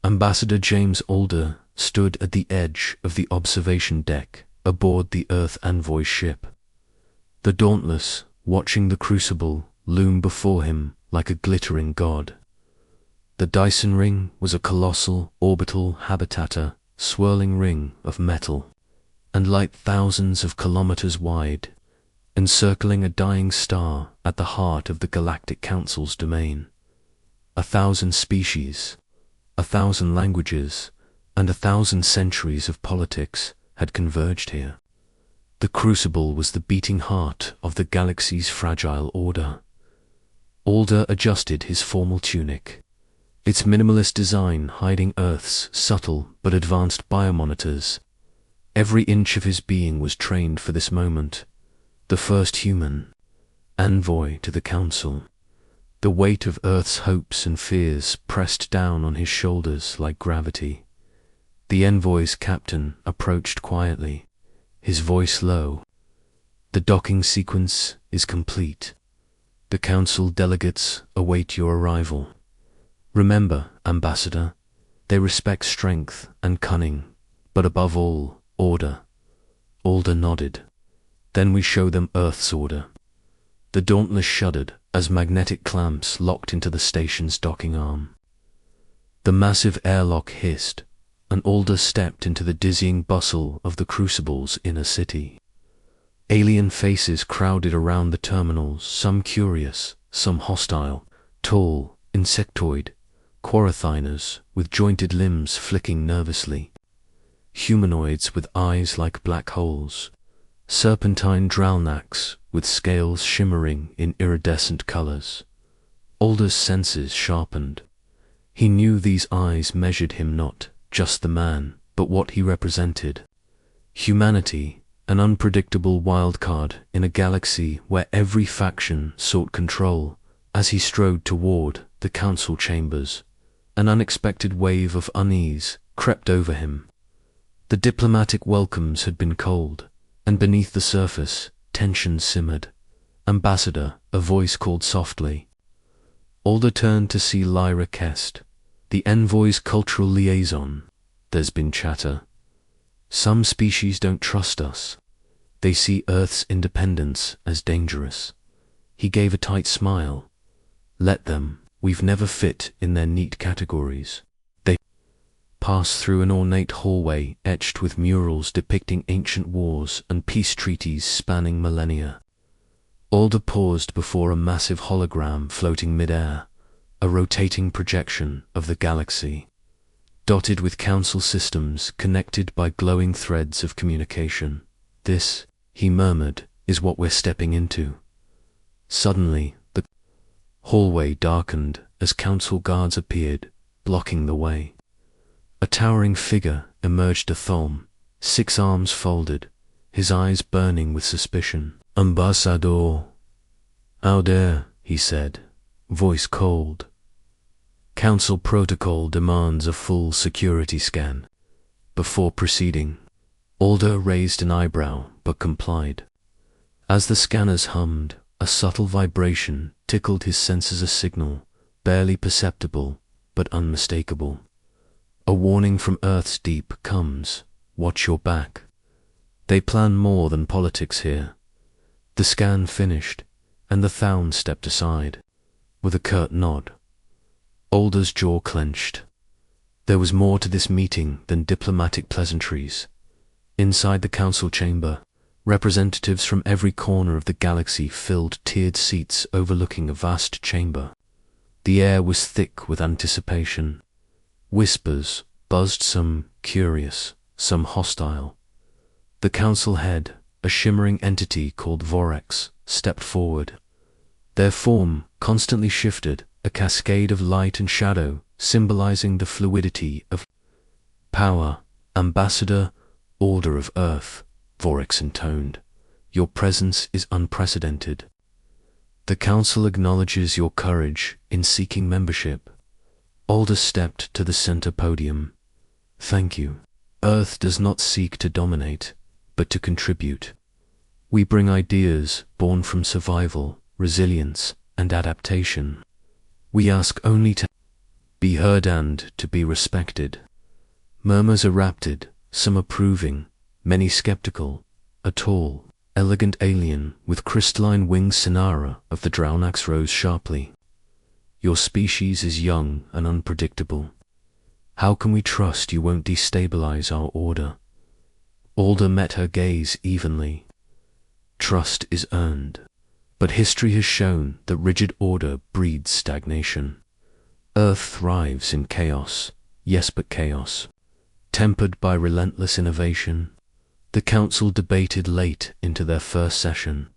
Ambassador James Alder stood at the edge of the observation deck aboard the Earth Envoy ship. The Dauntless, watching the crucible, loom before him like a glittering god. The Dyson ring was a colossal orbital habitator, swirling ring of metal and light thousands of kilometers wide, encircling a dying star at the heart of the Galactic Council's domain. 1,000 species, 1,000 languages, and 1,000 centuries of politics had converged here. The crucible was the beating heart of the galaxy's fragile order. Alder adjusted his formal tunic, its minimalist design hiding Earth's subtle but advanced biomonitors. Every inch of his being was trained for this moment. The first human, envoy to the Council. The weight of Earth's hopes and fears pressed down on his shoulders like gravity. The Envoy's captain approached quietly, his voice low. The docking sequence is complete. The Council delegates await your arrival. Remember, Ambassador, they respect strength and cunning, but above all, order. Alder nodded. Then we show them Earth's order. The Dauntless shuddered as magnetic clamps locked into the station's docking arm. The massive airlock hissed, and Alder stepped into the dizzying bustle of the Crucible's inner city. Alien faces crowded around the terminals, some curious, some hostile, tall, insectoid, quaranthiners with jointed limbs flicking nervously, humanoids with eyes like black holes, serpentine drowlnacks with scales shimmering in iridescent colors. Alder's senses sharpened. He knew these eyes measured him not just the man, but what he represented. Humanity, an unpredictable wildcard in a galaxy where every faction sought control. As he strode toward the council chambers, an unexpected wave of unease crept over him. The diplomatic welcomes had been cold, and beneath the surface, tension simmered. Ambassador, a voice called softly. Alder turned to see Lyra Kest, the Envoy's cultural liaison. There's been chatter. Some species don't trust us. They see Earth's independence as dangerous. He gave a tight smile. Let them. We've never fit in their neat categories. They passed through an ornate hallway etched with murals depicting ancient wars and peace treaties spanning millennia. Alder paused before a massive hologram floating mid-air, a rotating projection of the galaxy, dotted with council systems connected by glowing threads of communication. This, he murmured, is what we're stepping into. Suddenly, the hallway darkened as council guards appeared, blocking the way. A towering figure emerged Athom, 6 arms folded, his eyes burning with suspicion. Ambassador. Alder, he said, voice cold. Council protocol demands a full security scan. Before proceeding, Alder raised an eyebrow but complied. As the scanners hummed, a subtle vibration tickled his senses, a signal, barely perceptible but unmistakable. A warning from Earth's deep comes. Watch your back. They plan more than politics here. The scan finished, and the Thaun stepped aside, with a curt nod. Alder's jaw clenched. There was more to this meeting than diplomatic pleasantries. Inside the council chamber, representatives from every corner of the galaxy filled tiered seats overlooking a vast chamber. The air was thick with anticipation. Whispers buzzed, some curious, some hostile. The council head, a shimmering entity called Vorrex, stepped forward. Their form constantly shifted, a cascade of light and shadow, symbolizing the fluidity of power. Ambassador, Order of Earth, Vorrex intoned. Your presence is unprecedented. The council acknowledges your courage in seeking membership. Alder stepped to the center podium. Thank you. Earth does not seek to dominate, but to contribute. We bring ideas born from survival, resilience, and adaptation. We ask only to be heard and to be respected. Murmurs erupted, some approving, many skeptical. A tall, elegant alien with crystalline wings Sinara of the Drownax rose sharply. Your species is young and unpredictable. How can we trust you won't destabilize our order? Alder met her gaze evenly. Trust is earned, but history has shown that rigid order breeds stagnation. Earth thrives in chaos, yes, but chaos. Tempered by relentless innovation, the council debated late into their first session.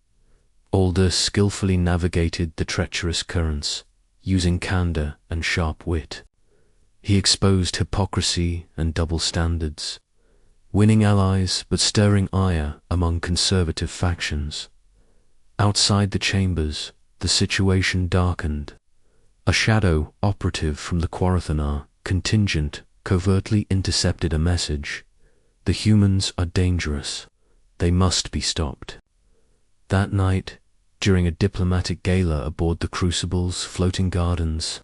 Alder skillfully navigated the treacherous currents, using candor and sharp wit. He exposed hypocrisy and double standards, winning allies but stirring ire among conservative factions. Outside the chambers, the situation darkened. A shadow operative from the Quarathanar contingent covertly intercepted a message. The humans are dangerous. They must be stopped. That night, during a diplomatic gala aboard the Crucible's floating gardens,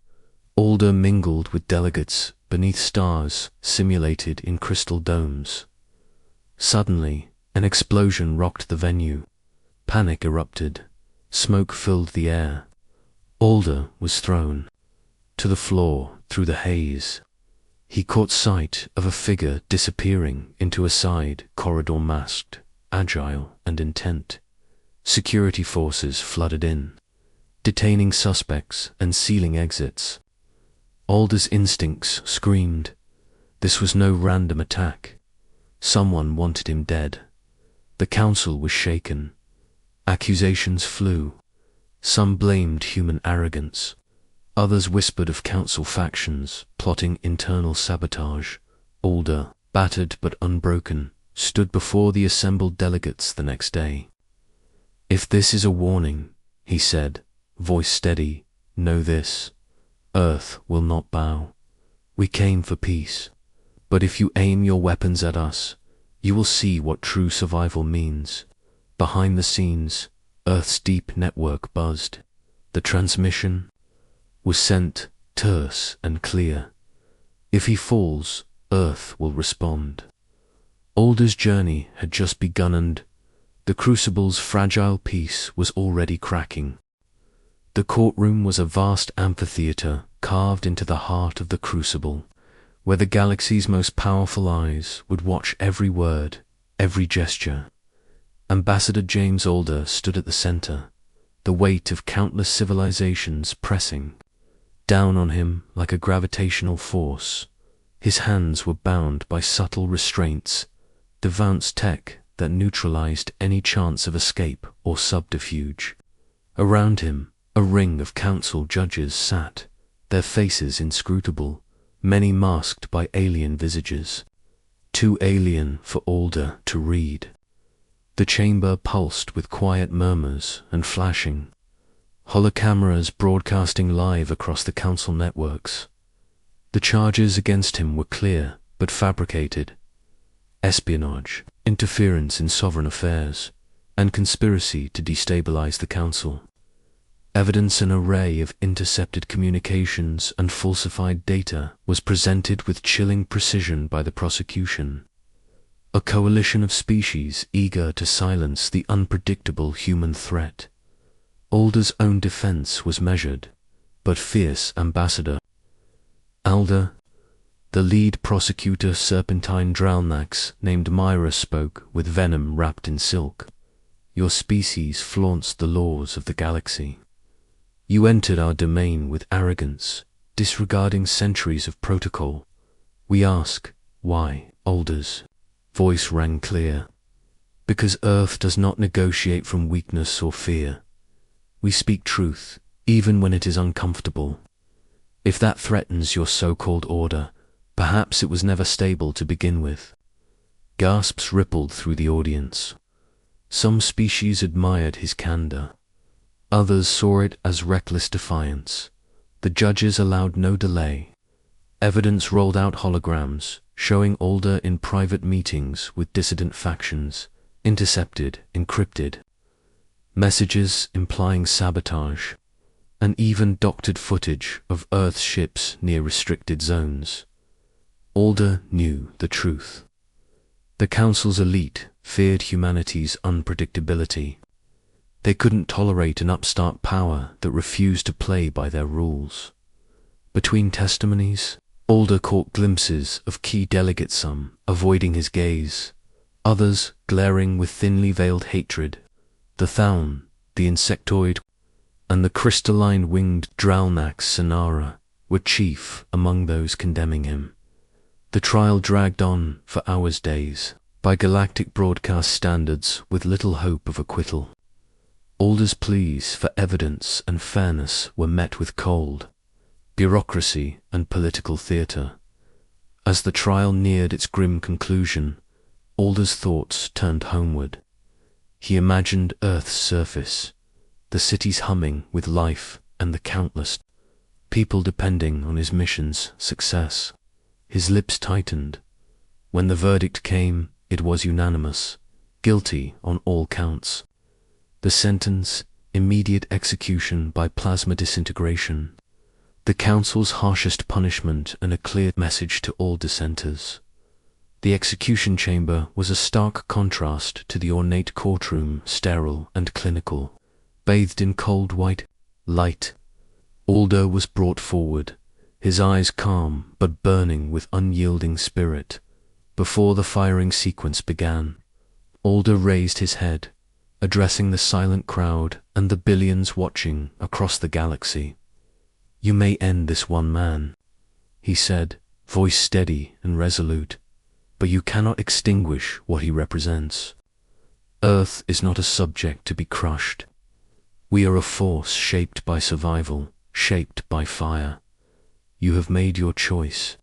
Alder mingled with delegates beneath stars simulated in crystal domes. Suddenly, an explosion rocked the venue. Panic erupted. Smoke filled the air. Alder was thrown to the floor through the haze. He caught sight of a figure disappearing into a side corridor, masked, agile and intent. Security forces flooded in, detaining suspects and sealing exits. Alder's instincts screamed. This was no random attack. Someone wanted him dead. The council was shaken. Accusations flew. Some blamed human arrogance. Others whispered of council factions plotting internal sabotage. Alder, battered but unbroken, stood before the assembled delegates the next day. If this is a warning, he said, voice steady, know this. Earth will not bow. We came for peace. But if you aim your weapons at us, you will see what true survival means. Behind the scenes, Earth's deep network buzzed. The transmission was sent terse and clear. If he falls, Earth will respond. Alder's journey had just begun and the Crucible's fragile peace was already cracking. The courtroom was a vast amphitheater carved into the heart of the Crucible, where the galaxy's most powerful eyes would watch every word, every gesture. Ambassador James Alder stood at the center, the weight of countless civilizations pressing down on him like a gravitational force. His hands were bound by subtle restraints, advanced tech that neutralized any chance of escape or subterfuge. Around him, a ring of council judges sat, their faces inscrutable, many masked by alien visages, too alien for Alder to read. The chamber pulsed with quiet murmurs and flashing, holocameras broadcasting live across the council networks. The charges against him were clear but fabricated: espionage, interference in sovereign affairs, and conspiracy to destabilize the council. Evidence an array of intercepted communications and falsified data was presented with chilling precision by the prosecution. A coalition of species eager to silence the unpredictable human threat. Alder's own defense was measured, but fierce. Ambassador Alder, the lead prosecutor, Serpentine Drownax named Myra, spoke with venom wrapped in silk. Your species flaunts the laws of the galaxy. You entered our domain with arrogance, disregarding centuries of protocol. We ask, why? Alder's voice rang clear. Because Earth does not negotiate from weakness or fear. We speak truth, even when it is uncomfortable. If that threatens your so-called order, perhaps it was never stable to begin with. Gasps rippled through the audience. Some species admired his candor. Others saw it as reckless defiance. The judges allowed no delay. Evidence rolled out: holograms showing Alder in private meetings with dissident factions, intercepted, encrypted. Messages implying sabotage. and even doctored footage of Earth's ships near restricted zones. Alder knew the truth. The Council's elite feared humanity's unpredictability. They couldn't tolerate an upstart power that refused to play by their rules. Between testimonies, Alder caught glimpses of key delegates, some avoiding his gaze, others glaring with thinly veiled hatred. The Thaun, the insectoid, and the crystalline-winged Dralnax Sonara were chief among those condemning him. The trial dragged on for hours, days, by galactic broadcast standards with little hope of acquittal. Alder's pleas for evidence and fairness were met with cold bureaucracy and political theatre. As the trial neared its grim conclusion, Alder's thoughts turned homeward. He imagined Earth's surface, the cities humming with life and the countless people depending on his mission's success. His lips tightened. When the verdict came, it was unanimous, guilty on all counts. The sentence, immediate execution by plasma disintegration. The Council's harshest punishment and a clear message to all dissenters. The execution chamber was a stark contrast to the ornate courtroom, sterile and clinical, bathed in cold white light. Alder was brought forward, his eyes calm but burning with unyielding spirit. Before the firing sequence began, Alder raised his head, addressing the silent crowd and the billions watching across the galaxy. "You may end this one man," he said, voice steady and resolute, "but you cannot extinguish what he represents. Earth is not a subject to be crushed. We are a force shaped by survival, shaped by fire. You have made your choice.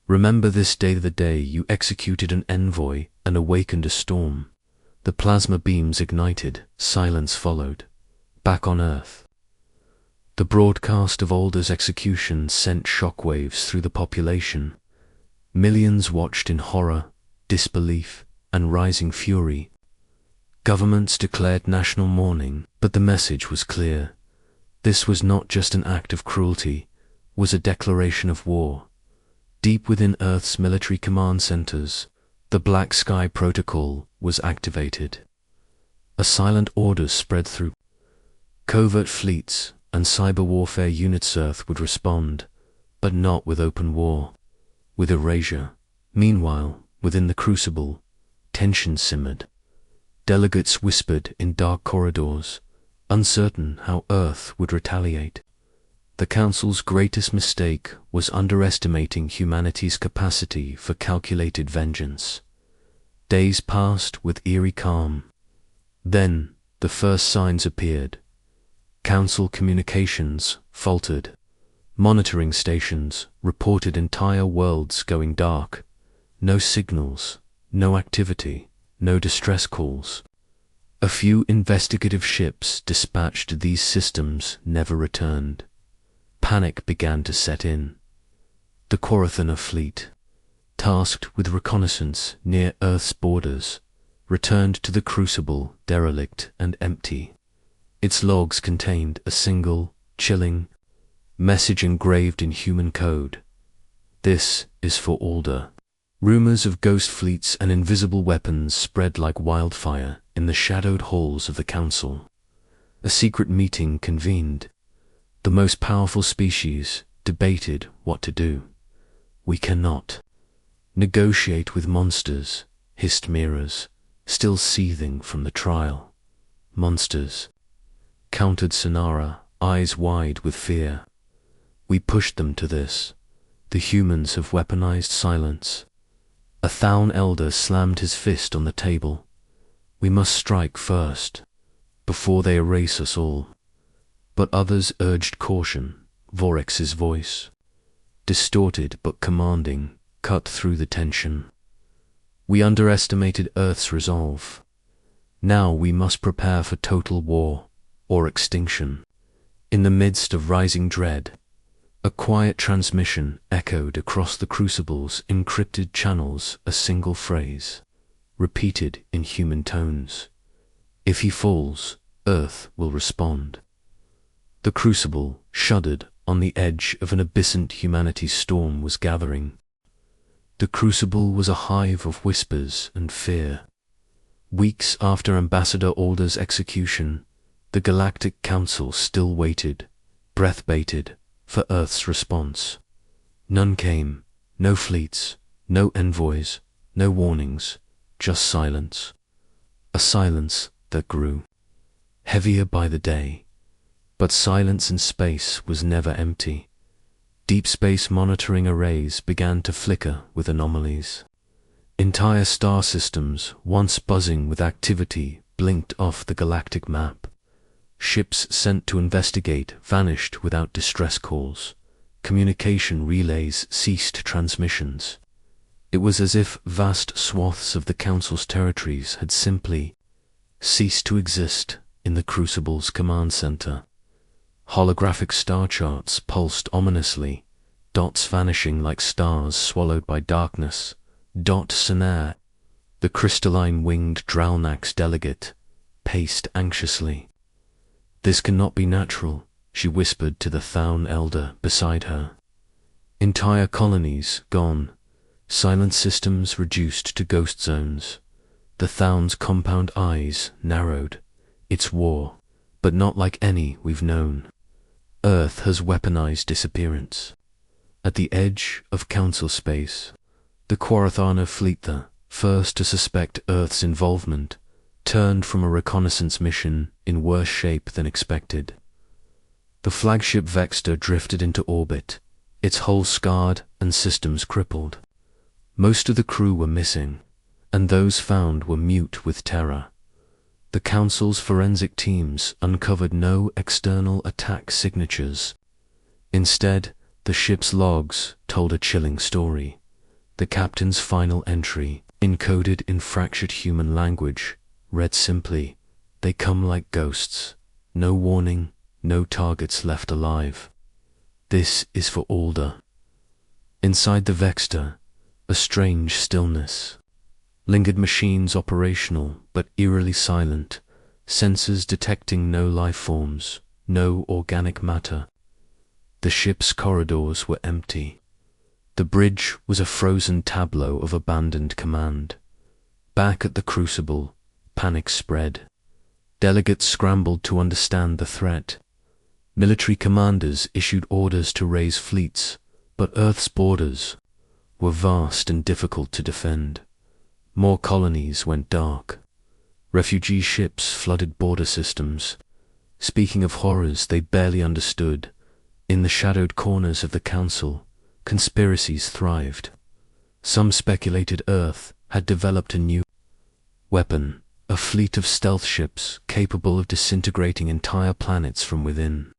Remember this day, the day you executed an envoy and awakened a storm. The plasma beams ignited, silence followed. Back on Earth." The broadcast of Alder's execution sent shockwaves through the population. Millions watched in horror, disbelief, and rising fury. Governments declared national mourning, but the message was clear. This was not just an act of cruelty, was a declaration of war. Deep within Earth's military command centers, the Black Sky Protocol was activated. A silent order spread through. Covert fleets and cyber warfare units. Earth would respond, but not with open war, with erasure. Meanwhile, within the Crucible, tension simmered. Delegates whispered in dark corridors, uncertain how Earth would retaliate. The Council's greatest mistake was underestimating humanity's capacity for calculated vengeance. Days passed with eerie calm. Then the first signs appeared. Council communications faltered. Monitoring stations reported entire worlds going dark. No signals, no activity, no distress calls. A few investigative ships dispatched to these systems never returned. Panic began to set in. The Corathana fleet, tasked with reconnaissance near Earth's borders, returned to the Crucible derelict and empty. Its logs contained a single, chilling message engraved in human code. "This is for Alder." Rumors of ghost fleets and invisible weapons spread like wildfire in the shadowed halls of the Council. A secret meeting convened. The most powerful species debated what to do. "We cannot negotiate with monsters," hissed mirrors, still seething from the trial. "Monsters," countered Sonara, eyes wide with fear. "We pushed them to this. The humans have weaponized silence." A Thaun elder slammed his fist on the table. "We must strike first, before they erase us all." But others urged caution. Vorex's voice, distorted but commanding, cut through the tension. "We underestimated Earth's resolve. Now we must prepare for total war or extinction." In the midst of rising dread, a quiet transmission echoed across the Crucible's encrypted channels, a single phrase, repeated in human tones. "If he falls, Earth will respond." The Crucible shuddered on the edge of an abyssant humanity's storm was gathering. The Crucible was a hive of whispers and fear. Weeks after Ambassador Alder's execution, the Galactic Council still waited, breath-baited, for Earth's response. None came, no fleets, no envoys, no warnings, just silence. A silence that grew, heavier by the day. But silence in space was never empty. Deep space monitoring arrays began to flicker with anomalies. Entire star systems, once buzzing with activity, blinked off the galactic map. Ships sent to investigate vanished without distress calls. Communication relays ceased transmissions. It was as if vast swaths of the Council's territories had simply ceased to exist in the Crucible's command center. Holographic star charts pulsed ominously, dots vanishing like stars swallowed by darkness. Dot Senair, the crystalline winged Dralnax delegate, paced anxiously. "This cannot be natural," she whispered to the Thaun elder beside her. Entire colonies gone, silent systems reduced to ghost zones. The Thaun's compound eyes narrowed. "It's war, but not like any we've known. Earth has weaponized disappearance." At the edge of Council space, the Quarathana fleet, the first to suspect Earth's involvement, turned from a reconnaissance mission in worse shape than expected. The flagship Vexter drifted into orbit, its hull scarred and systems crippled. Most of the crew were missing, and those found were mute with terror. The Council's forensic teams uncovered no external attack signatures. Instead, the ship's logs told a chilling story. The captain's final entry, encoded in fractured human language, read simply, "They come like ghosts. No warning, no targets left alive. This is for Alder." Inside the Vexter, a strange stillness. Lingered machines operational but eerily silent, sensors detecting no life forms, no organic matter. The ship's corridors were empty. The bridge was a frozen tableau of abandoned command. Back at the Crucible, panic spread. Delegates scrambled to understand the threat. Military commanders issued orders to raise fleets, but Earth's borders were vast and difficult to defend. More colonies went dark. Refugee ships flooded border systems. Speaking of horrors they barely understood, in the shadowed corners of the Council, conspiracies thrived. Some speculated Earth had developed a new weapon, a fleet of stealth ships capable of disintegrating entire planets from within.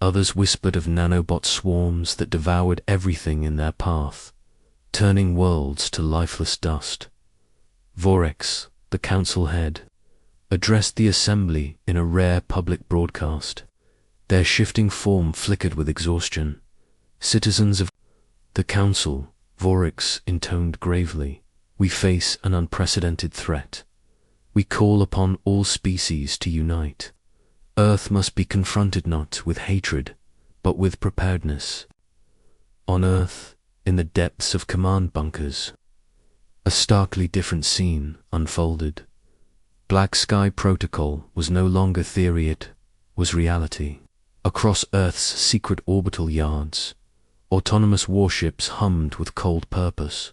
Others whispered of nanobot swarms that devoured everything in their path, turning worlds to lifeless dust. Vorex, the Council head, addressed the assembly in a rare public broadcast. Their shifting form flickered with exhaustion. "Citizens of the Council," Vorex intoned gravely, "we face an unprecedented threat. We call upon all species to unite. Earth must be confronted not with hatred, but with preparedness." On Earth, in the depths of command bunkers, a starkly different scene unfolded. Black Sky Protocol was no longer theory, it was reality. Across Earth's secret orbital yards, autonomous warships hummed with cold purpose.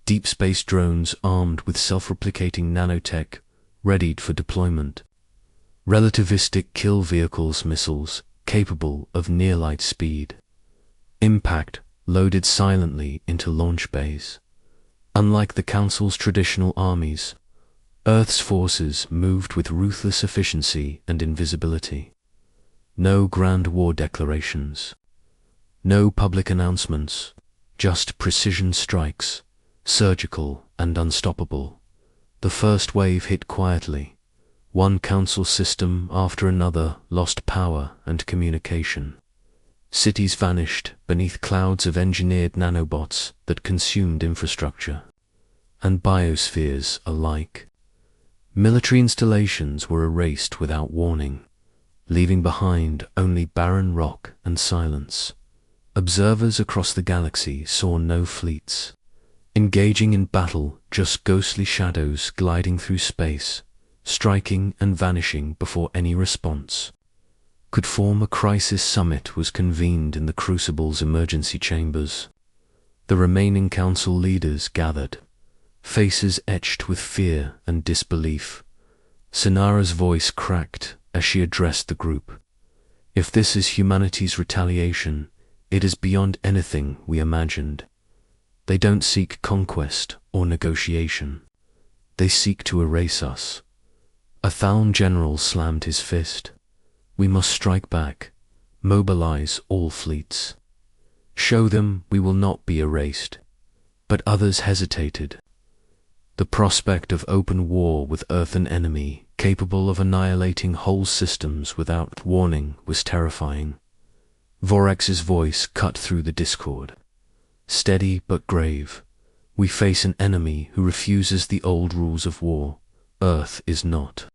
Deep space drones armed with self-replicating nanotech readied for deployment. Relativistic kill vehicles missiles capable of near-light speed. Impact loaded silently into launch bays. Unlike the Council's traditional armies, Earth's forces moved with ruthless efficiency and invisibility. No grand war declarations. No public announcements, just precision strikes, surgical and unstoppable. The first wave hit quietly. One Council system after another lost power and communication. Cities vanished beneath clouds of engineered nanobots that consumed infrastructure. And biospheres alike. Military installations were erased without warning. leaving behind only barren rock and silence. Observers across the galaxy saw no fleets engaging in battle, just ghostly shadows gliding through space, striking and vanishing before any response could form. A crisis summit was convened in the Crucible's emergency chambers. The remaining council leaders gathered, faces etched with fear and disbelief. Sinara's voice cracked as she addressed the group. If this is humanity's retaliation, it is beyond anything we imagined. They don't seek conquest or negotiation. They seek to erase us. A Thalm general slammed his fist. We must strike back, mobilize all fleets. Show them we will not be erased. But others hesitated. The prospect of open war with Earth, an enemy capable of annihilating whole systems without warning, was terrifying. Vorex's voice cut through the discord. Steady but grave, we face an enemy who refuses the old rules of war. Earth is not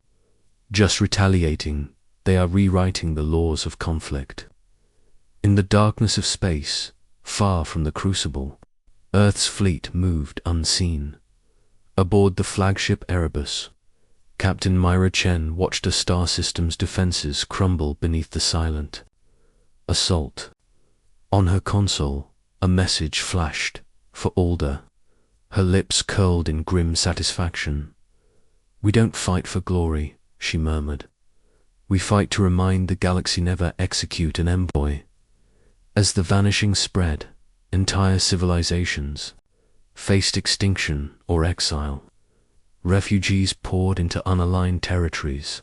just retaliating, they are rewriting the laws of conflict. In the darkness of space, far from the Crucible, Earth's fleet moved unseen. Aboard the flagship Erebus, Captain Myra Chen watched a star system's defenses crumble beneath the silent assault. On her console, a message flashed for Alder. Her lips curled in grim satisfaction. "We don't fight for glory," she murmured. "We fight to remind the galaxy never execute an envoy." As the vanishing spread, entire civilizations faced extinction or exile. Refugees poured into unaligned territories,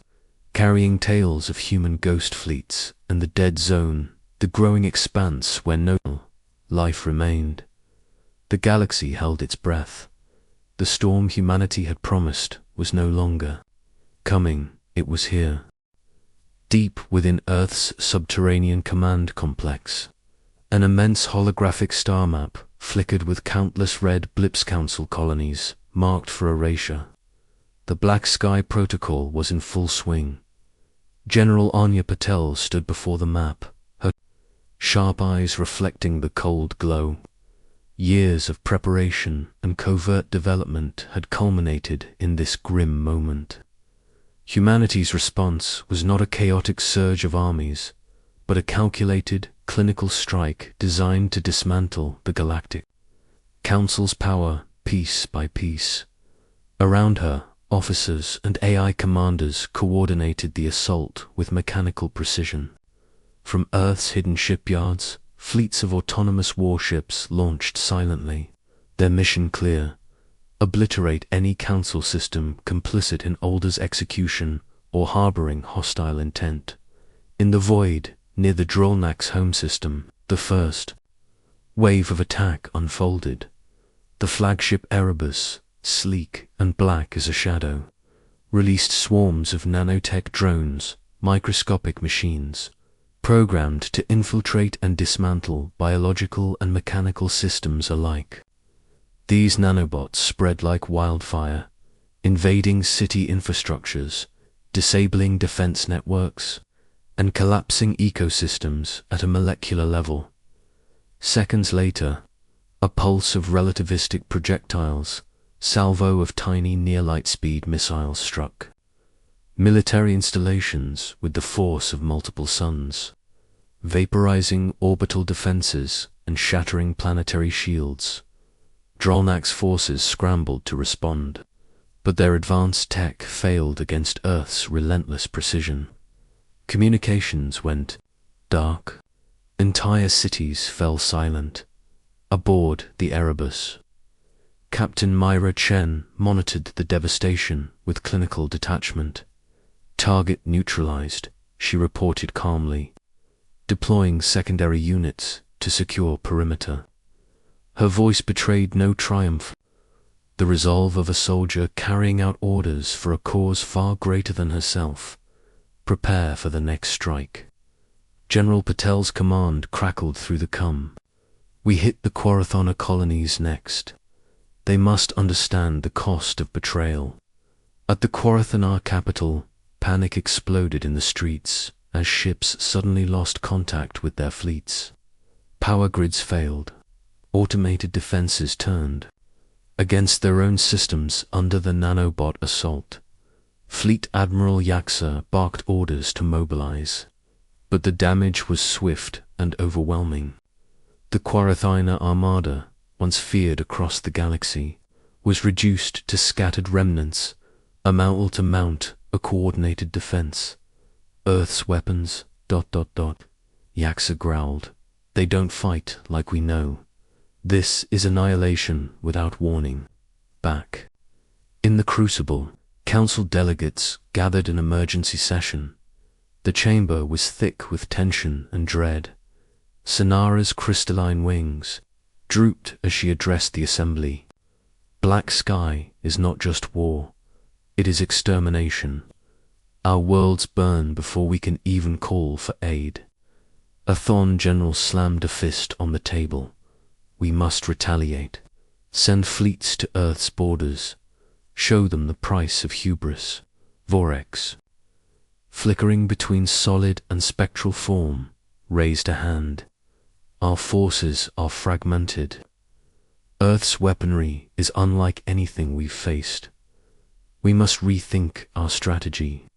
carrying tales of human ghost fleets and the dead zone, the growing expanse where no life remained. The galaxy held its breath. The storm humanity had promised was no longer coming, it was here. Deep within Earth's subterranean command complex, an immense holographic star map flickered with countless red Blips Council colonies marked for erasure. The Black Sky Protocol was in full swing. General Anya Patel stood before the map, her sharp eyes reflecting the cold glow. Years of preparation and covert development had culminated in this grim moment. Humanity's response was not a chaotic surge of armies, but a calculated, clinical strike designed to dismantle the Galactic Council's power piece by piece. Around her, officers and AI commanders coordinated the assault with mechanical precision. From Earth's hidden shipyards, fleets of autonomous warships launched silently, their mission clear: obliterate any council system complicit in Alder's execution or harboring hostile intent. In the void, near the Drolnak's home system, the first wave of attack unfolded. The flagship Erebus, sleek and black as a shadow, released swarms of nanotech drones, microscopic machines, programmed to infiltrate and dismantle biological and mechanical systems alike. These nanobots spread like wildfire, invading city infrastructures, disabling defense networks, and collapsing ecosystems at a molecular level. Seconds later, a pulse of relativistic projectiles, salvo of tiny near-light-speed missiles struck military installations with the force of multiple suns, vaporizing orbital defenses and shattering planetary shields. Drolnak's forces scrambled to respond, but their advanced tech failed against Earth's relentless precision. Communications went dark. Entire cities fell silent. Aboard the Erebus, Captain Myra Chen monitored the devastation with clinical detachment. "Target neutralized," she reported calmly, deploying secondary units to secure perimeter. Her voice betrayed no triumph, the resolve of a soldier carrying out orders for a cause far greater than herself. Prepare for the next strike. General Patel's command crackled through the We hit the Quarathona colonies next. They must understand the cost of betrayal. At the Quarathona capital, panic exploded in the streets as ships suddenly lost contact with their fleets. Power grids failed. Automated defenses turned against their own systems under the nanobot assault. Fleet Admiral Yaxer barked orders to mobilize, but the damage was swift and overwhelming. The Quarathina armada, once feared across the galaxy, was reduced to scattered remnants, unable to mount a coordinated defense. Earth's weapons, ... Yaxer growled. They don't fight like we know. This is annihilation without warning. Back in the Crucible, Council delegates gathered in emergency session. The chamber was thick with tension and dread. Sonara's crystalline wings drooped as she addressed the assembly. Black sky is not just war, it is extermination. Our worlds burn before we can even call for aid. A Thorn general slammed a fist on the table. We must retaliate. Send fleets to Earth's borders. Show them the price of hubris. Vorx, flickering between solid and spectral form, raised a hand. Our forces are fragmented. Earth's weaponry is unlike anything we've faced. We must rethink our strategy.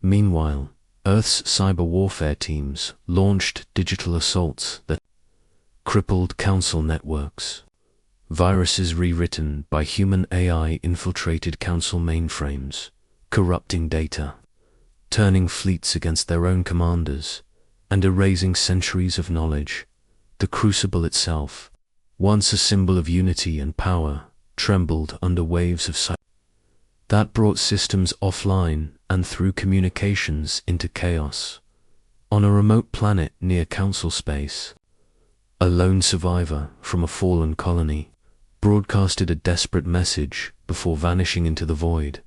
Meanwhile, Earth's cyber warfare teams launched digital assaults that crippled Council networks. Viruses rewritten by human AI infiltrated Council mainframes, corrupting data, turning fleets against their own commanders, and erasing centuries of knowledge. The Crucible itself, once a symbol of unity and power, trembled under waves of cyber that brought systems offline and through communications into chaos. On a remote planet near Council space, a lone survivor from a fallen colony broadcasted a desperate message before vanishing into the void.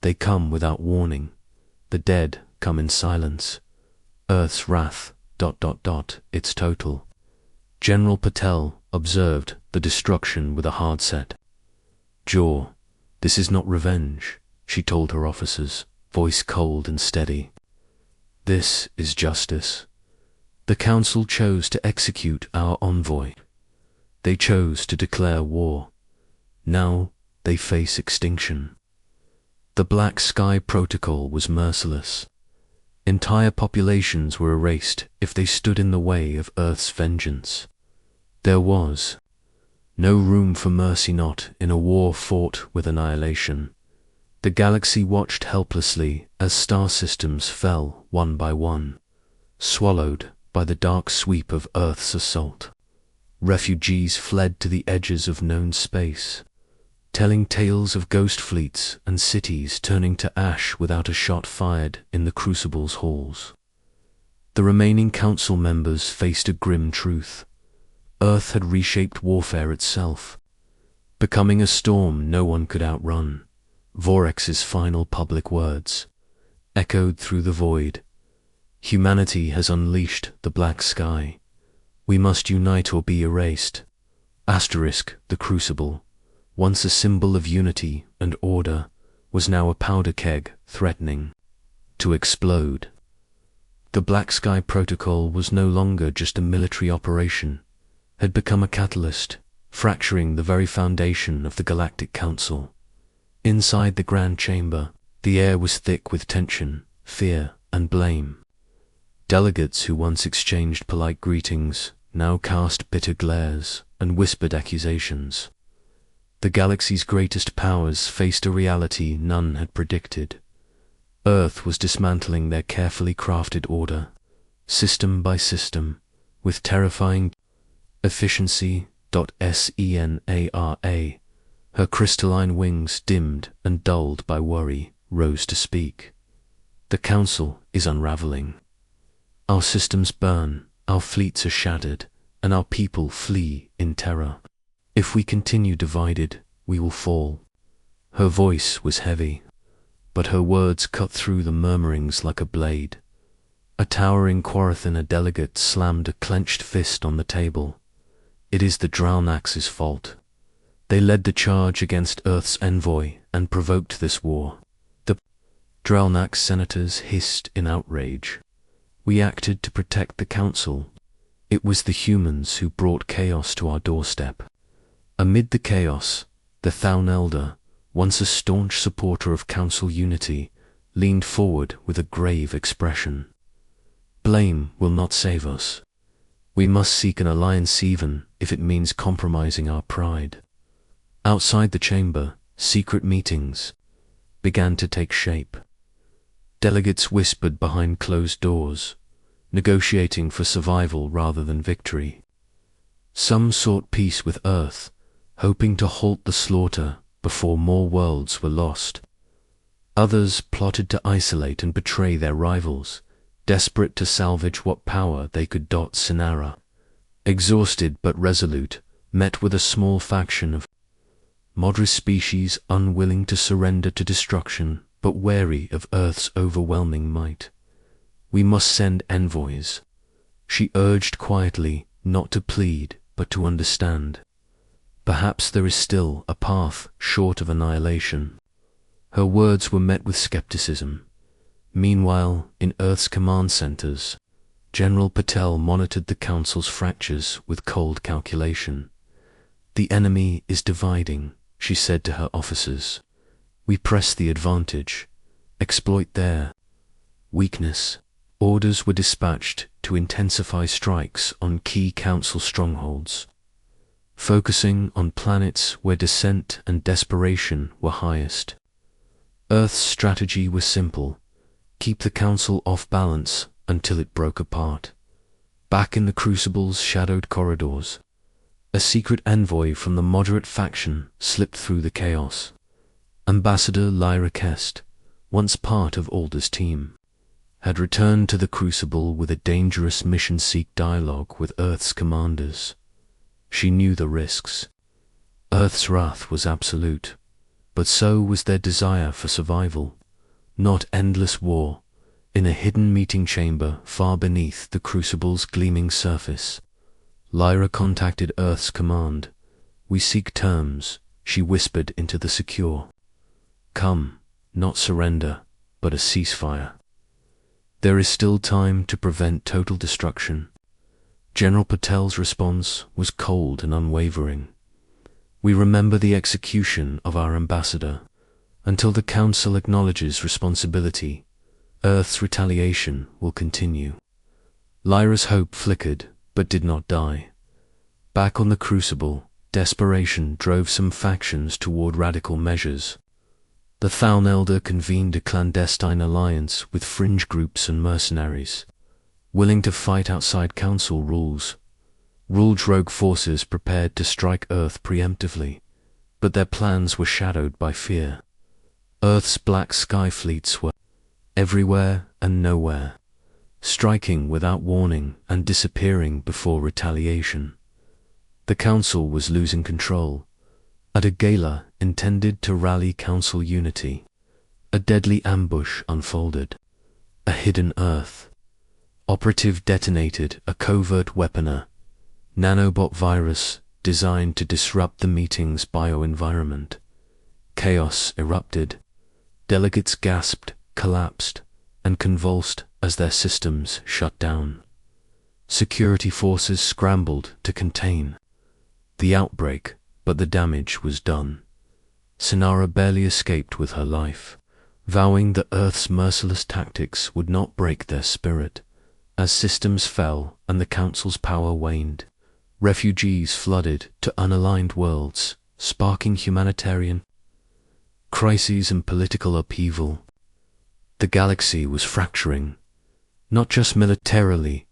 They come without warning. The dead come in silence. Earth's wrath, ... It's total. General Patel observed the destruction with a hard set jaw. This is not revenge, she told her officers, voice cold and steady. This is justice. The Council chose to execute our envoy. They chose to declare war. Now they face extinction. The Black Sky Protocol was merciless. Entire populations were erased if they stood in the way of Earth's vengeance. There was no room for mercy, not in a war fought with annihilation. The galaxy watched helplessly as star systems fell one by one, swallowed by the dark sweep of Earth's assault. Refugees fled to the edges of known space, telling tales of ghost fleets and cities turning to ash without a shot fired in the Crucible's halls. The remaining Council members faced a grim truth. Earth had reshaped warfare itself, becoming a storm no one could outrun. Vorex's final public words echoed through the void. Humanity has unleashed the black sky. We must unite or be erased. The Crucible, once a symbol of unity and order, was now a powder keg threatening to explode. The Black Sky Protocol was no longer just a military operation, had become a catalyst, fracturing the very foundation of the Galactic Council. Inside the Grand Chamber, the air was thick with tension, fear, and blame. Delegates who once exchanged polite greetings now cast bitter glares and whispered accusations. The galaxy's greatest powers faced a reality none had predicted. Earth was dismantling their carefully crafted order, system by system, with terrifying efficiency. Senara, her crystalline wings dimmed and dulled by worry, rose to speak. The Council is unraveling. Our systems burn, our fleets are shattered, and our people flee in terror. If we continue divided, we will fall. Her voice was heavy, but her words cut through the murmurings like a blade. A towering Quarathina delegate slammed a clenched fist on the table. It is the Dralnax's fault. They led the charge against Earth's envoy and provoked this war. The Dralnax senators hissed in outrage. We acted to protect the Council. It was the humans who brought chaos to our doorstep. Amid the chaos, the Thaun Elder, once a staunch supporter of Council unity, leaned forward with a grave expression. Blame will not save us. We must seek an alliance even if it means compromising our pride. Outside the chamber, secret meetings began to take shape. Delegates whispered behind closed doors, negotiating for survival rather than victory. Some sought peace with Earth, hoping to halt the slaughter before more worlds were lost. Others plotted to isolate and betray their rivals, desperate to salvage what power they could. Sinara, exhausted but resolute, met with a small faction of moderate species unwilling to surrender to destruction but wary of Earth's overwhelming might. We must send envoys, she urged quietly, not to plead but to understand. Perhaps there is still a path short of annihilation. Her words were met with skepticism. Meanwhile, in Earth's command centers, General Patel monitored the Council's fractures with cold calculation. The enemy is dividing, she said to her officers. We press the advantage, exploit their weakness. Orders were dispatched to intensify strikes on key Council strongholds, focusing on planets where dissent and desperation were highest. Earth's strategy was simple: keep the Council off balance until it broke apart. Back in the Crucible's shadowed corridors, a secret envoy from the moderate faction slipped through the chaos. Ambassador Lyra Kest, once part of Alder's team, had returned to the Crucible with a dangerous mission-seek dialogue with Earth's commanders. She knew the risks. Earth's wrath was absolute, but so was their desire for survival, not endless war. In a hidden meeting chamber far beneath the Crucible's gleaming surface, Lyra contacted Earth's command. We seek terms, she whispered into the secure. Come, not surrender, but a ceasefire. There is still time to prevent total destruction. General Patel's response was cold and unwavering. We remember the execution of our ambassador. Until the Council acknowledges responsibility, Earth's retaliation will continue. Lyra's hope flickered, but did not die. Back on the Crucible, desperation drove some factions toward radical measures. The Thaun Elder convened a clandestine alliance with fringe groups and mercenaries, willing to fight outside Council rules. Ruled rogue forces prepared to strike Earth preemptively, but their plans were shadowed by fear. Earth's black sky fleets were everywhere and nowhere, striking without warning and disappearing before retaliation. The Council was losing control. At a gala intended to rally Council unity, a deadly ambush unfolded. A hidden Earth operative detonated a covert weaponer, nanobot virus designed to disrupt the meeting's bioenvironment. Chaos erupted. Delegates gasped, collapsed, and convulsed as their systems shut down. Security forces scrambled to contain the outbreak, but the damage was done. Sinara barely escaped with her life, vowing that Earth's merciless tactics would not break their spirit. As systems fell and the Council's power waned, refugees flooded to unaligned worlds, sparking humanitarian crises and political upheaval. The galaxy was fracturing, not just militarily,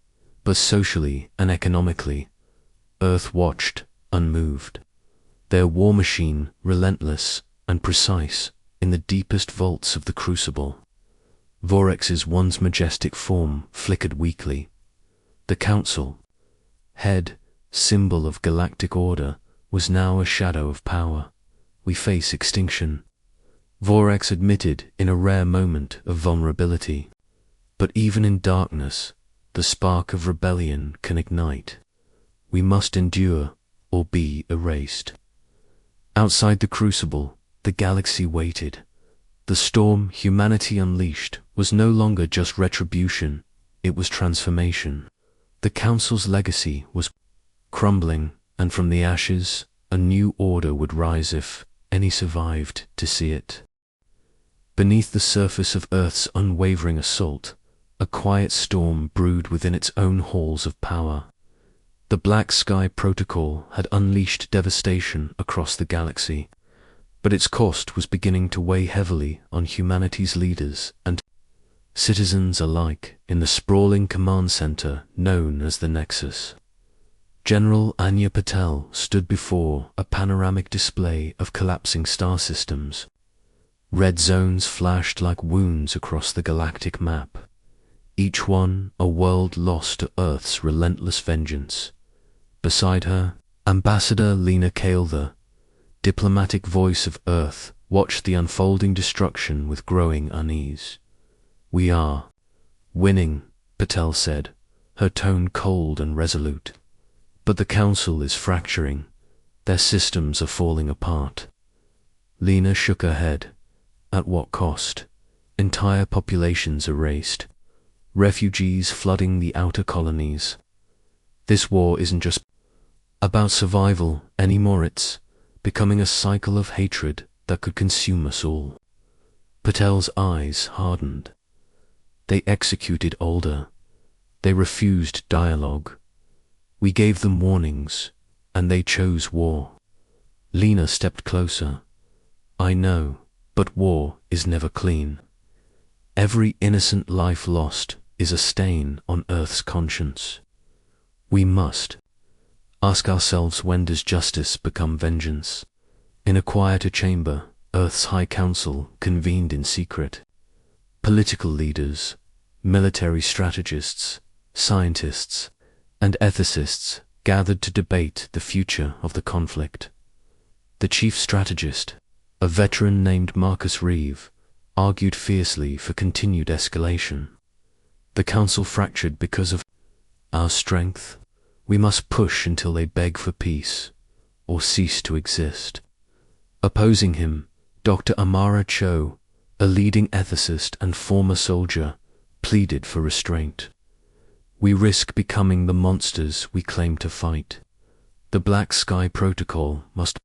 but socially and economically. Earth watched, unmoved, their war machine relentless and precise in the deepest vaults of the Crucible. Vorex's once majestic form flickered weakly. The Council, head, symbol of galactic order, was now a shadow of power. We face extinction. Vorex admitted in a rare moment of vulnerability. But even in darkness, the spark of rebellion can ignite. We must endure or be erased. Outside the Crucible, the galaxy waited. The storm humanity unleashed was no longer just retribution, it was transformation. The Council's legacy was crumbling, and from the ashes, a new order would rise if any survived to see it. Beneath the surface of Earth's unwavering assault, a quiet storm brewed within its own halls of power. The Black Sky Protocol had unleashed devastation across the galaxy, but its cost was beginning to weigh heavily on humanity's leaders and citizens alike in the sprawling command center known as the Nexus. General Anya Patel stood before a panoramic display of collapsing star systems. Red zones flashed like wounds across the galactic map, each one a world lost to Earth's relentless vengeance. Beside her, Ambassador Lena Kale, the diplomatic voice of Earth, watched the unfolding destruction with growing unease. "We are winning," Patel said, her tone cold and resolute. "But the Council is fracturing. Their systems are falling apart." Lena shook her head. At what cost? Entire populations erased. Refugees flooding the outer colonies. This war isn't just about survival anymore, it's becoming a cycle of hatred that could consume us all. Patel's eyes hardened. They executed older. They refused dialogue. We gave them warnings, and they chose war. Lena stepped closer. "I know, but war is never clean. Every innocent life lost is a stain on Earth's conscience. We must ask ourselves, when does justice become vengeance?" In a quieter chamber, Earth's High Council convened in secret. Political leaders, military strategists, scientists, and ethicists gathered to debate the future of the conflict. The chief strategist, a veteran named Marcus Reeve, argued fiercely for continued escalation. The Council fractured because of our strength. We must push until they beg for peace, or cease to exist. Opposing him, Dr. Amara Cho, a leading ethicist and former soldier, pleaded for restraint. "We risk becoming the monsters we claim to fight. The Black Sky Protocol must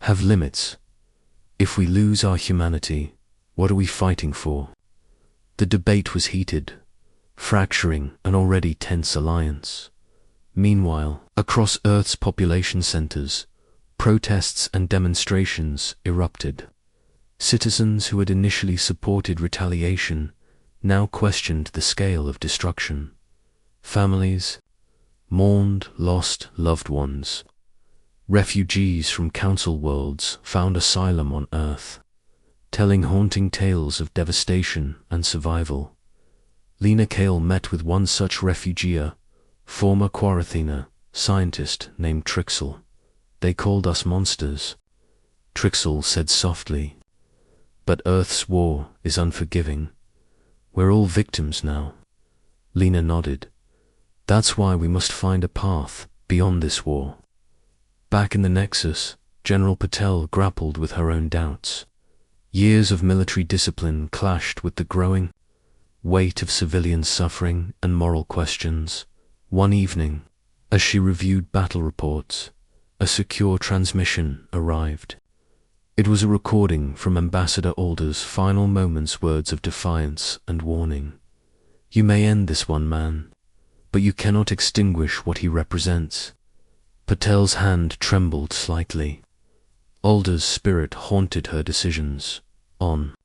have limits. If we lose our humanity, what are we fighting for?" The debate was heated, fracturing an already tense alliance. Meanwhile, across Earth's population centers, protests and demonstrations erupted. Citizens who had initially supported retaliation now questioned the scale of destruction. Families mourned lost loved ones. Refugees from Council worlds found asylum on Earth, telling haunting tales of devastation and survival. Lena Kale met with one such refugee, former Quarathena scientist named Trixel. "They called us monsters," Trixel said softly. "But Earth's war is unforgiving. We're all victims now." Lena nodded. "That's why we must find a path beyond this war." Back in the Nexus, General Patel grappled with her own doubts. Years of military discipline clashed with the growing weight of civilian suffering and moral questions. One evening, as she reviewed battle reports, a secure transmission arrived. It was a recording from Ambassador Alder's final moments' words of defiance and warning. "You may end this one man, but you cannot extinguish what he represents." Patel's hand trembled slightly. Alder's spirit haunted her decisions. On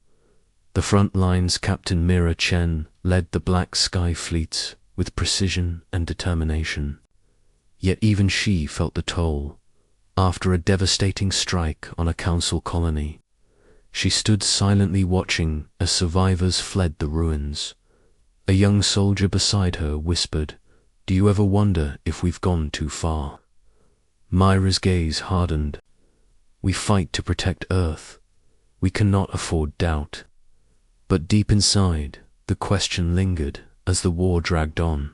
the front lines, Captain Mira Chen led the Black Sky fleets with precision and determination. Yet even she felt the toll. After a devastating strike on a Council colony, she stood silently watching as survivors fled the ruins. A young soldier beside her whispered, "Do you ever wonder if we've gone too far?" Myra's gaze hardened. "We fight to protect Earth. We cannot afford doubt." But deep inside, the question lingered as the war dragged on.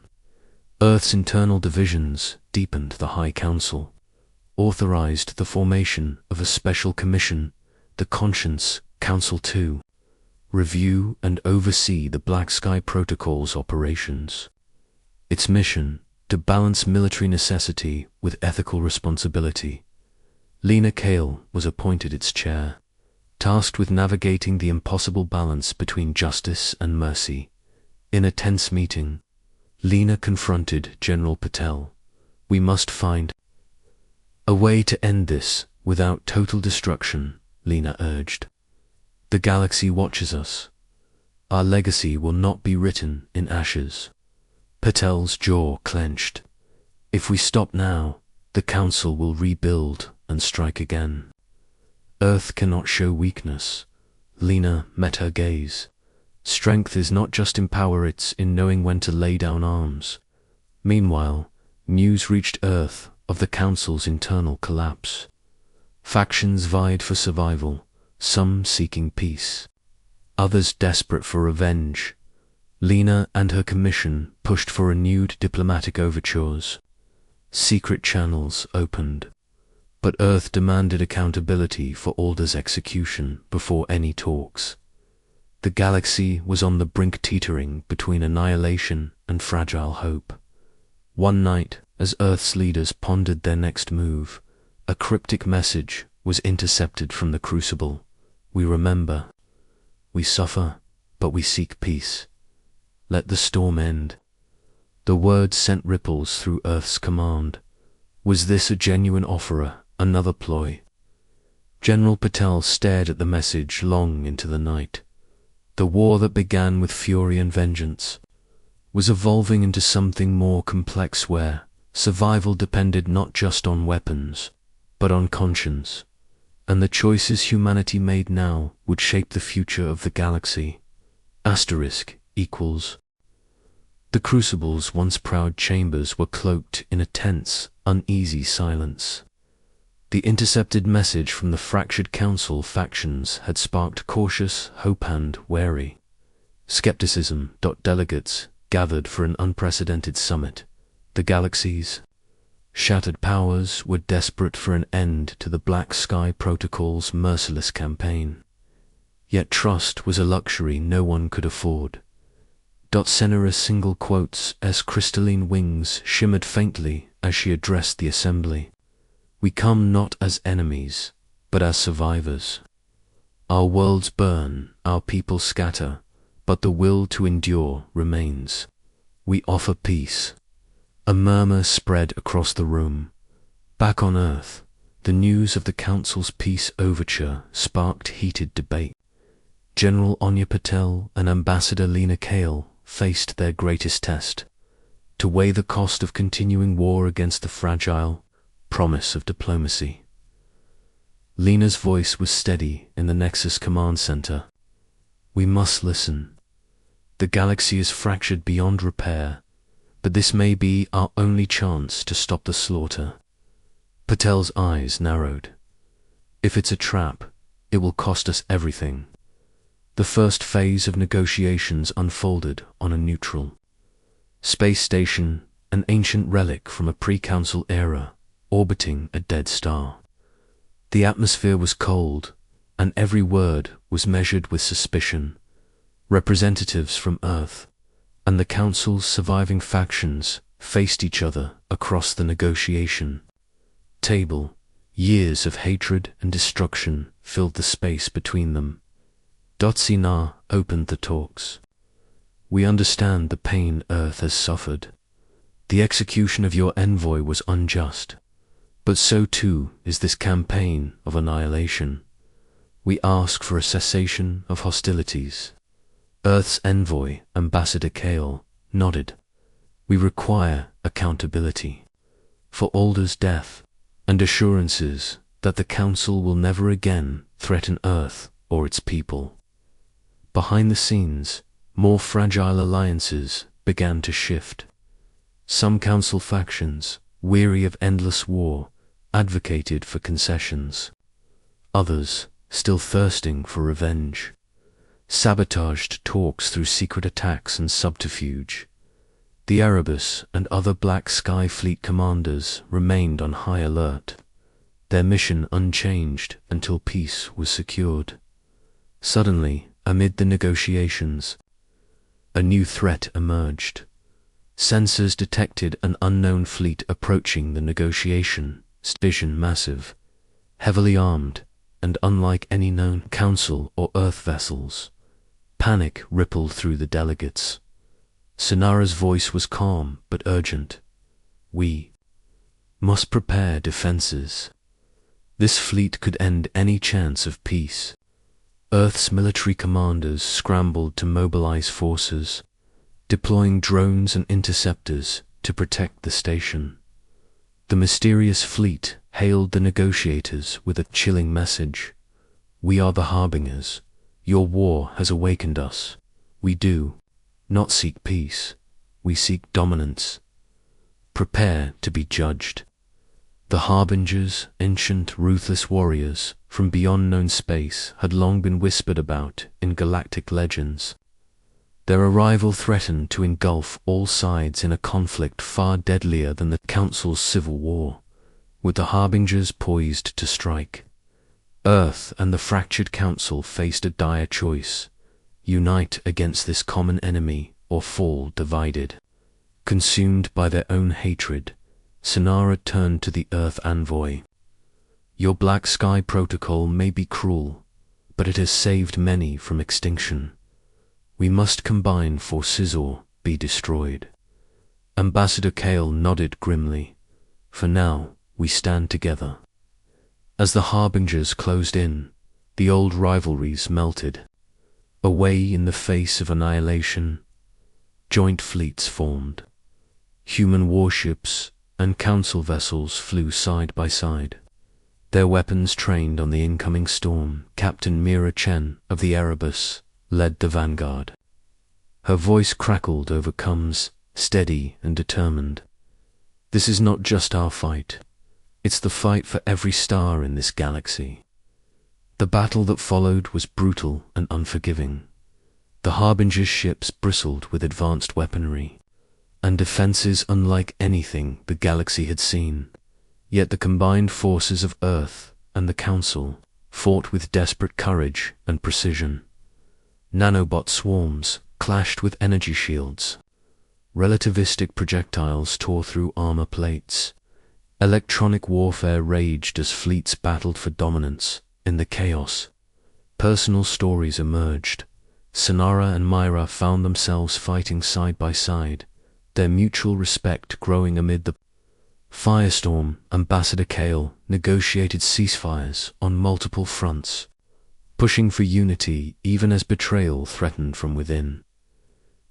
Earth's internal divisions deepened. The High Council authorized the formation of a special commission, the Conscience Council II. review and oversee the Black Sky Protocol's operations. Its mission, to balance military necessity with ethical responsibility. Lena Kale was appointed its chair, tasked with navigating the impossible balance between justice and mercy. In a tense meeting, Lena confronted General Patel. "We must find a way to end this without total destruction," Lena urged. "The galaxy watches us. Our legacy will not be written in ashes." Patel's jaw clenched. "If we stop now, the Council will rebuild and strike again." "Earth cannot show weakness." Lena met her gaze. "Strength is not just in power, it's in knowing when to lay down arms." Meanwhile, news reached Earth of the Council's internal collapse. Factions vied for survival, some seeking peace, others desperate for revenge. Lena and her commission pushed for renewed diplomatic overtures. Secret channels opened, but Earth demanded accountability for Alder's execution before any talks. The galaxy was on the brink, teetering between annihilation and fragile hope. One night, as Earth's leaders pondered their next move, a cryptic message was intercepted from the Crucible. "We remember. We suffer, but we seek peace. Let the storm end." The words sent ripples through Earth's command. Was this a genuine offer, another ploy? General Patel stared at the message long into the night. The war that began with fury and vengeance was evolving into something more complex, where survival depended not just on weapons, but on conscience. And the choices humanity made now would shape the future of the galaxy. *= The Crucible's once proud chambers were cloaked in a tense, uneasy silence. The intercepted message from the fractured Council factions had sparked cautious hope and wary skepticism. Delegates gathered for an unprecedented summit. The galaxy's shattered powers were desperate for an end to the Black Sky Protocol's merciless campaign. Yet trust was a luxury no one could afford. Senator's single quotes as crystalline wings shimmered faintly as she addressed the assembly. "We come not as enemies, but as survivors. Our worlds burn, our people scatter, but the will to endure remains. We offer peace." A murmur spread across the room. Back on Earth, the news of the Council's peace overture sparked heated debate. General Anya Patel and Ambassador Lena Kale faced their greatest test: to weigh the cost of continuing war against the fragile promise of diplomacy. Lena's voice was steady in the Nexus Command Center. "We must listen. The galaxy is fractured beyond repair, but this may be our only chance to stop the slaughter." Patel's eyes narrowed. "If it's a trap, it will cost us everything." The first phase of negotiations unfolded on a neutral space station, an ancient relic from a pre-Council era, orbiting a dead star. The atmosphere was cold, and every word was measured with suspicion. Representatives from Earth and the Council's surviving factions faced each other across the negotiation table. Years of hatred and destruction filled the space between them. Sina opened the talks. "We understand the pain Earth has suffered. The execution of your envoy was unjust, but so too is this campaign of annihilation. We ask for a cessation of hostilities." Earth's envoy, Ambassador Kale, nodded. "We require accountability for Alder's death and assurances that the Council will never again threaten Earth or its people." Behind the scenes, more fragile alliances began to shift. Some Council factions, weary of endless war, advocated for concessions. Others, still thirsting for revenge, sabotaged talks through secret attacks and subterfuge. The Erebus and other Black Sky Fleet commanders remained on high alert, their mission unchanged until peace was secured. Suddenly, Amid the negotiations, a new threat emerged. Sensors detected an unknown fleet approaching the negotiation station, massive, heavily armed, and unlike any known Council or Earth vessels. Panic rippled through the delegates. Sonara's voice was calm but urgent. We must prepare defenses. This fleet could end any chance of peace. Earth's military commanders scrambled to mobilize forces, deploying drones and interceptors to protect the station. The mysterious fleet hailed the negotiators with a chilling message. We are the harbingers. Your war has awakened us. We do not seek peace. We seek dominance. Prepare to be judged. The harbingers, ancient, ruthless warriors from beyond known space, had long been whispered about in galactic legends. Their arrival threatened to engulf all sides in a conflict far deadlier than the Council's civil war, with the harbingers poised to strike. Earth and the fractured Council faced a dire choice: unite against this common enemy or fall divided. Consumed by their own hatred, Sonara turned to the Earth Envoy. Your Black Sky Protocol may be cruel, but it has saved many from extinction. We must combine forces or be destroyed. Ambassador Kale nodded grimly. For now, we stand together. As the harbingers closed in, the old rivalries melted. Away in the face of annihilation, joint fleets formed. Human warships and Council vessels flew side by side. Their weapons trained on the incoming storm. Captain Mira Chen of the Erebus led the vanguard. Her voice crackled over comms, steady and determined. This is not just our fight. It's the fight for every star in this galaxy. The battle that followed was brutal and unforgiving. The Harbinger's ships bristled with advanced weaponry, and defenses unlike anything the galaxy had seen. Yet the combined forces of Earth and the Council fought with desperate courage and precision. Nanobot swarms clashed with energy shields. Relativistic projectiles tore through armor plates. Electronic warfare raged as fleets battled for dominance. In the chaos, personal stories emerged. Sonara and Myra found themselves fighting side by side, their mutual respect growing amid the firestorm. Ambassador Kale negotiated ceasefires on multiple fronts, pushing for unity even as betrayal threatened from within.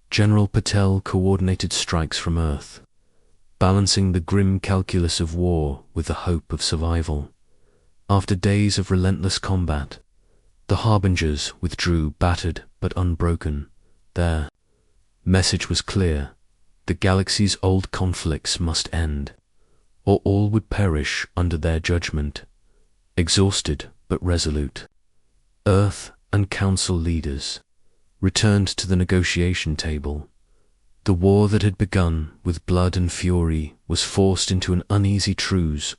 General Patel coordinated strikes from Earth, balancing the grim calculus of war with the hope of survival. After days of relentless combat, the Harbingers withdrew battered but unbroken. Their message was clear: the galaxy's old conflicts must end, or all would perish under their judgment. Exhausted but resolute, Earth and Council leaders returned to the negotiation table. The war that had begun with blood and fury was forced into an uneasy truce,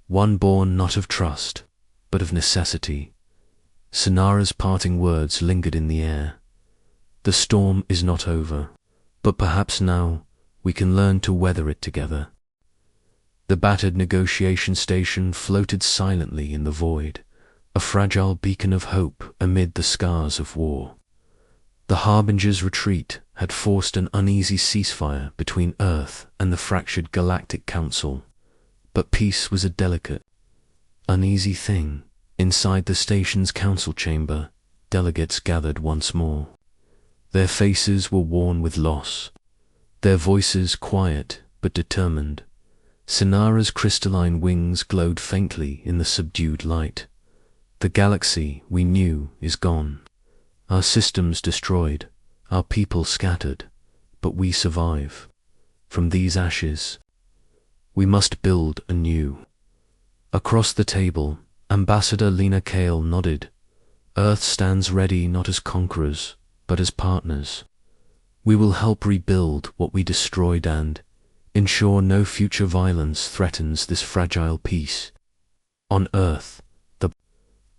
one born not of trust, but of necessity. Sonara's parting words lingered in the air. The storm is not over, but perhaps now we can learn to weather it together. The battered negotiation station floated silently in the void, a fragile beacon of hope amid the scars of war. The Harbinger's retreat had forced an uneasy ceasefire between Earth and the fractured Galactic Council, but peace was a delicate, uneasy thing. Inside the station's council chamber, delegates gathered once more. Their faces were worn with loss, their voices quiet but determined. Sonara's crystalline wings glowed faintly in the subdued light. The galaxy we knew is gone. Our systems destroyed, our people scattered, but we survive. From these ashes, we must build anew. Across the table, Ambassador Lena Kale nodded. Earth stands ready not as conquerors, but as partners. We will help rebuild what we destroyed and ensure no future violence threatens this fragile peace. On Earth, the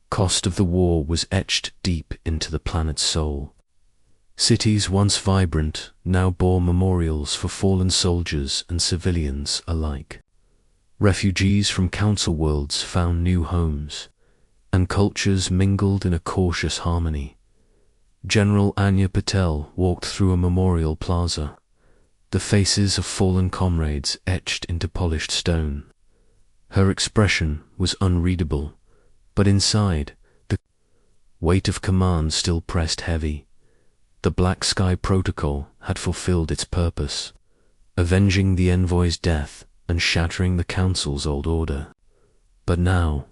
cost of the war was etched deep into the planet's soul. Cities once vibrant now bore memorials for fallen soldiers and civilians alike. Refugees from council worlds found new homes, and cultures mingled in a cautious harmony. General Anya Patel walked through a memorial plaza, the faces of fallen comrades etched into polished stone. Her expression was unreadable, but inside, the weight of command still pressed heavy. The Black Sky Protocol had fulfilled its purpose, avenging the Envoy's death and shattering the Council's old order. But now,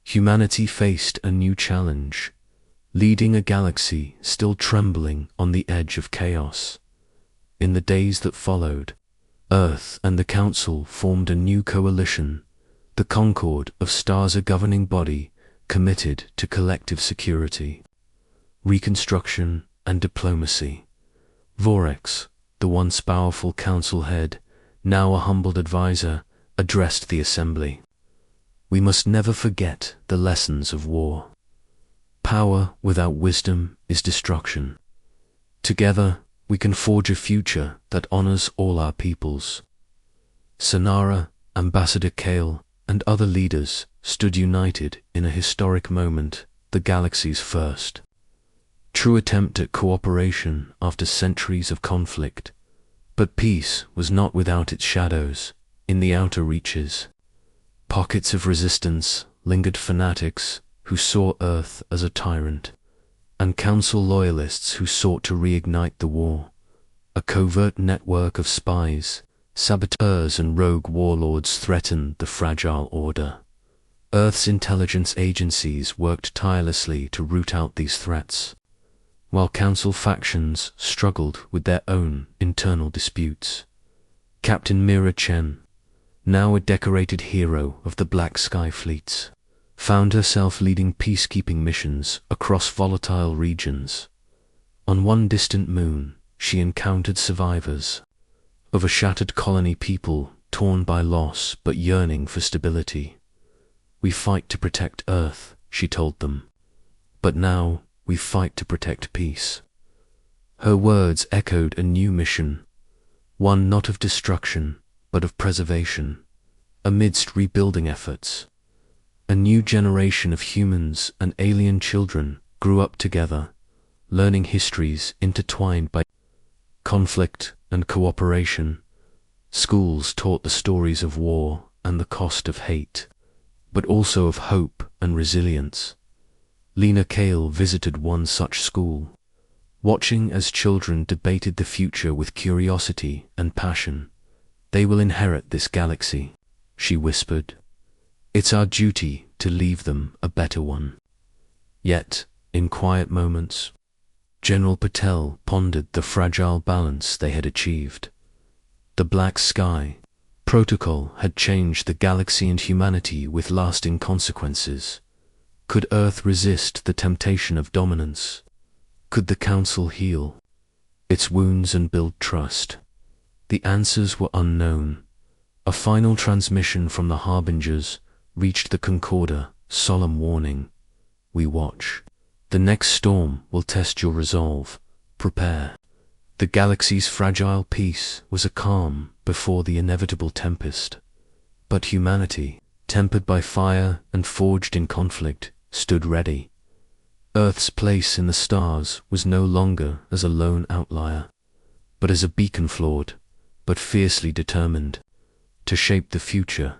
humanity faced a new challenge, leading a galaxy still trembling on the edge of chaos. In the days that followed, Earth and the Council formed a new coalition, the Concord of Stars, a governing body committed to collective security, reconstruction, and diplomacy. Vorex, the once powerful council head, now a humbled advisor, addressed the assembly. We must never forget the lessons of war. Power without wisdom is destruction. Together, we can forge a future that honors all our peoples. Sonara, Ambassador Kale, and other leaders stood united in a historic moment, the galaxy's first true attempt at cooperation after centuries of conflict. But peace was not without its shadows. In the outer reaches, pockets of resistance lingered, fanatics who saw Earth as a tyrant, and Council loyalists who sought to reignite the war. A covert network of spies, saboteurs, and rogue warlords threatened the fragile order. Earth's intelligence agencies worked tirelessly to root out these threats, while Council factions struggled with their own internal disputes. Captain Mira Chen, now a decorated hero of the Black Sky fleets, found herself leading peacekeeping missions across volatile regions. On one distant moon, she encountered survivors of a shattered colony, people torn by loss but yearning for stability. We fight to protect Earth, she told them, but now we fight to protect peace. Her words echoed a new mission, one not of destruction, but of preservation. Amidst rebuilding efforts, a new generation of humans and alien children grew up together, learning histories intertwined by conflict and cooperation. Schools taught the stories of war and the cost of hate, but also of hope and resilience. Lena Kale visited one such school, watching as children debated the future with curiosity and passion. They will inherit this galaxy, she whispered. It's our duty to leave them a better one. Yet, in quiet moments, General Patel pondered the fragile balance they had achieved. The Black Sky Protocol had changed the galaxy and humanity with lasting consequences. Could Earth resist the temptation of dominance? Could the Council heal its wounds and build trust? The answers were unknown. A final transmission from the Harbingers reached the Concorder, solemn warning. We watch. The next storm will test your resolve. Prepare. The galaxy's fragile peace was a calm before the inevitable tempest. But humanity, tempered by fire and forged in conflict, stood ready. Earth's place in the stars was no longer as a lone outlier, but as a beacon, flawed, but fiercely determined to shape the future.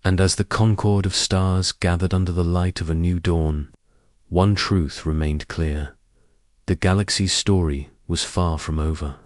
And as the concord of stars gathered under the light of a new dawn, one truth remained clear. The galaxy's story was far from over.